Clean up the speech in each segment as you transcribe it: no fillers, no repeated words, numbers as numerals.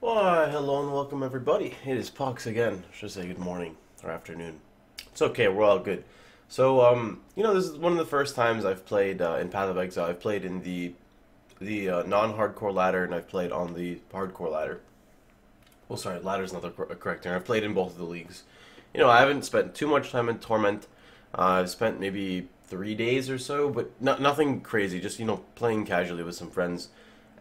Why, hello and welcome everybody. It is Pohx again. Should say good morning or afternoon. It's okay, we're all good. This is one of the first times I've played in Path of Exile. I've played in the non-hardcore ladder, and I've played on the hardcore ladder. Well, sorry, ladder's not the correct term. I've played in both of the leagues. I haven't spent too much time in Torment. I've spent maybe 3 days or so, but nothing crazy. Just playing casually with some friends.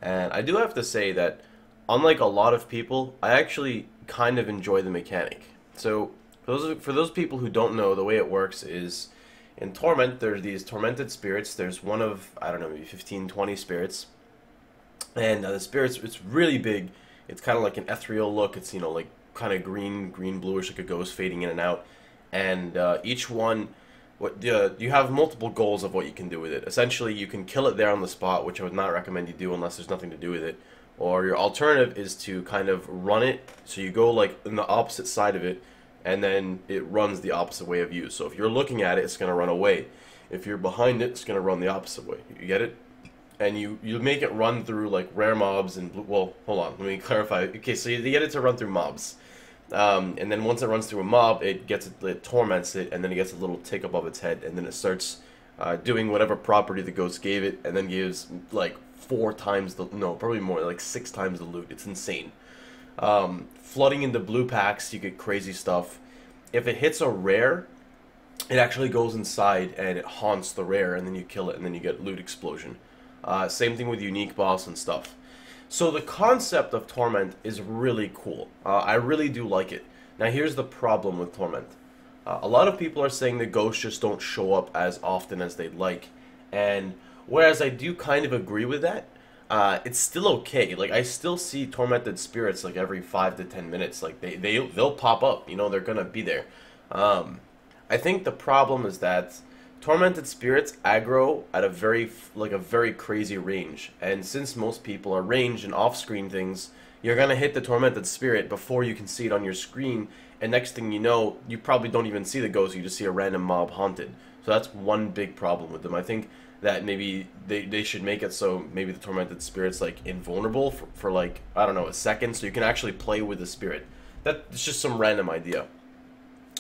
And I do have to say that, unlike a lot of people, I actually kind of enjoy the mechanic. So for those people who don't know, the way it works is in Torment, there's these tormented spirits. There's one of, I don't know, maybe 15, 20 spirits. And the spirits, it's really big. It's kind of like an ethereal look. It's, like kind of green bluish, like a ghost fading in and out. And each one, you have multiple goals of what you can do with it. Essentially, you can kill it there on the spot, which I would not recommend you do unless there's nothing to do with it. Or your alternative is to kind of run it, so you go like in the opposite side of it, and then it runs the opposite way of you. So if you're looking at it, it's going to run away. If you're behind it, it's going to run the opposite way. You get it? And you make it run through like rare mobs and well, hold on, let me clarify. Okay, so you get it to run through mobs, and then once it runs through a mob, it torments it, and then it gets a little tick above its head, and then it starts doing whatever property the ghost gave it, and then gives like 4 times the, no, probably more, like 6 times the loot. It's insane. Flooding into blue packs, you get crazy stuff. If it hits a rare, it actually goes inside and it haunts the rare, and then you kill it, and then you get loot explosion. Same thing with unique boss and stuff. So the concept of Torment is really cool. I really do like it. Now here's the problem with Torment. A lot of people are saying the ghosts just don't show up as often as they'd like. And whereas I do kind of agree with that, it's still okay. Like, I still see tormented spirits like every 5 to 10 minutes. Like, they'll pop up. They're gonna be there. I think the problem is that tormented spirits aggro at a very crazy range, and since most people are ranged and off-screen things, you're gonna hit the tormented spirit before you can see it on your screen, and next thing you know, you probably don't even see the ghost. You just see a random mob haunted. So that's one big problem with them. I think that maybe they should make it so maybe the tormented spirit's like invulnerable for like, I don't know, a second, so you can actually play with the spirit. That's just some random idea.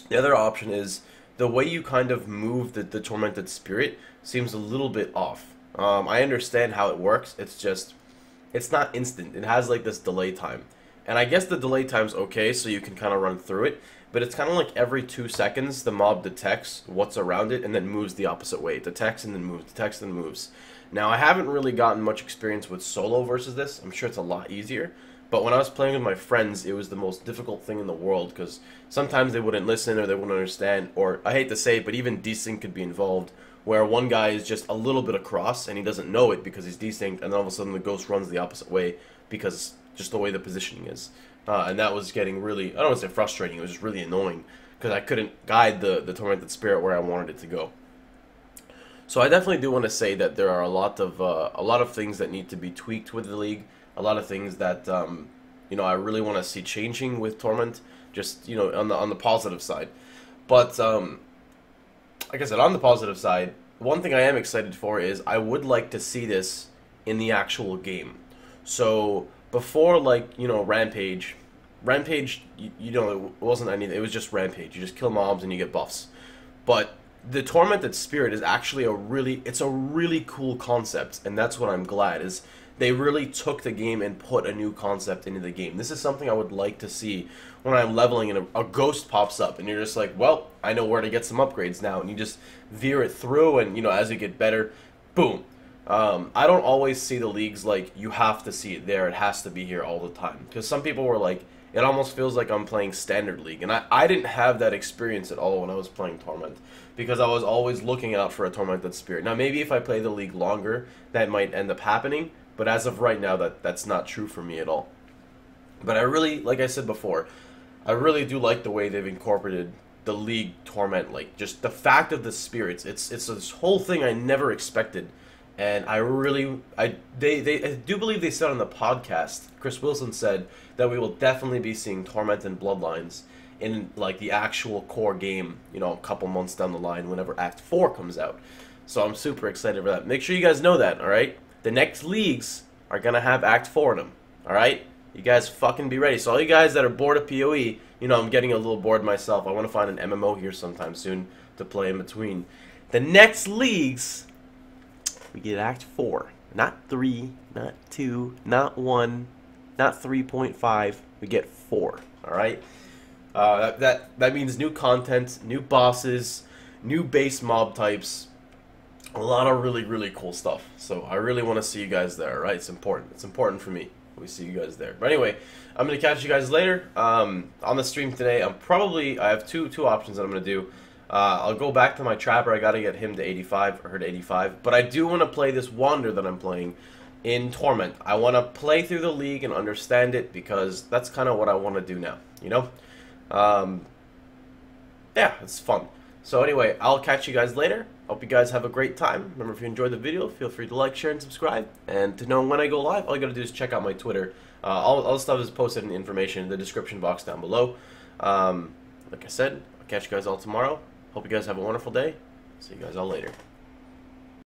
The other option is the way you kind of move the tormented spirit seems a little bit off. I understand how it works. It's not instant. It has like this delay time. And I guess the delay time's okay, so you can kind of run through it. But it's kind of like every 2 seconds the mob detects what's around it and then moves the opposite way. It detects and then moves, detects and moves. Now, I haven't really gotten much experience with solo versus this. I'm sure it's a lot easier. But when I was playing with my friends, it was the most difficult thing in the world, because sometimes they wouldn't listen or they wouldn't understand, or I hate to say it, but even desync could be involved, where one guy is just a little bit across and he doesn't know it because he's desynced, and then all of a sudden the ghost runs the opposite way because just the way the positioning is. And that was getting really, I don't want to say frustrating, it was just really annoying, because I couldn't guide the tormented spirit where I wanted it to go. So I definitely do want to say that there are a lot of things that need to be tweaked with the league. A lot of things that I really want to see changing with Torment, just on the positive side. But like I said, on the positive side, one thing I am excited for is I would like to see this in the actual game. So before, like, Rampage, it wasn't anything. It was just Rampage. You just kill mobs and you get buffs. But the tormented spirit is actually it's a really cool concept, and that's what I'm glad is. They really took the game and put a new concept into the game. This is something I would like to see when I'm leveling and a ghost pops up and you're just like, well, I know where to get some upgrades now. And you just veer it through, and, as you get better, boom. I don't always see the leagues like, you have to see it there. It has to be here all the time. Because some people were like, it almost feels like I'm playing Standard League. And I didn't have that experience at all when I was playing Torment, because I was always looking out for a tormented spirit. Now, maybe if I play the league longer, that might end up happening. But as of right now, that's not true for me at all. But I really, like I said before, I really do like the way they've incorporated the League Torment. Like, just the fact of the spirits. It's this whole thing I never expected. And I do believe they said on the podcast, Chris Wilson said that we will definitely be seeing Torment and Bloodlines in, like, the actual core game, a couple months down the line whenever Act 4 comes out. So I'm super excited for that. Make sure you guys know that, alright? The next leagues are going to have Act 4 in them, alright? You guys fucking be ready. So all you guys that are bored of PoE, you know, I'm getting a little bored myself. I want to find an MMO here sometime soon to play in between. The next leagues, we get Act 4. Not 3, not 2, not 1, not 3.5. We get 4. Alright? That means new content, new bosses, new base mob types. A lot of really, really cool stuff. So I really want to see you guys there, right? It's important. It's important for me. We see you guys there. But anyway, I'm going to catch you guys later. On the stream today, I have two options that I'm going to do. I'll go back to my trapper. I got to get him to 85, or her to 85. But I do want to play this Wander that I'm playing in Torment. I want to play through the league and understand it because that's kind of what I want to do now, you know? Yeah, it's fun. So anyway, I'll catch you guys later. Hope you guys have a great time. Remember, if you enjoyed the video, feel free to like, share, and subscribe. And to know when I go live, all you gotta do is check out my Twitter. All the stuff is posted in the information in the description box down below. Like I said, I'll catch you guys all tomorrow. Hope you guys have a wonderful day. See you guys all later.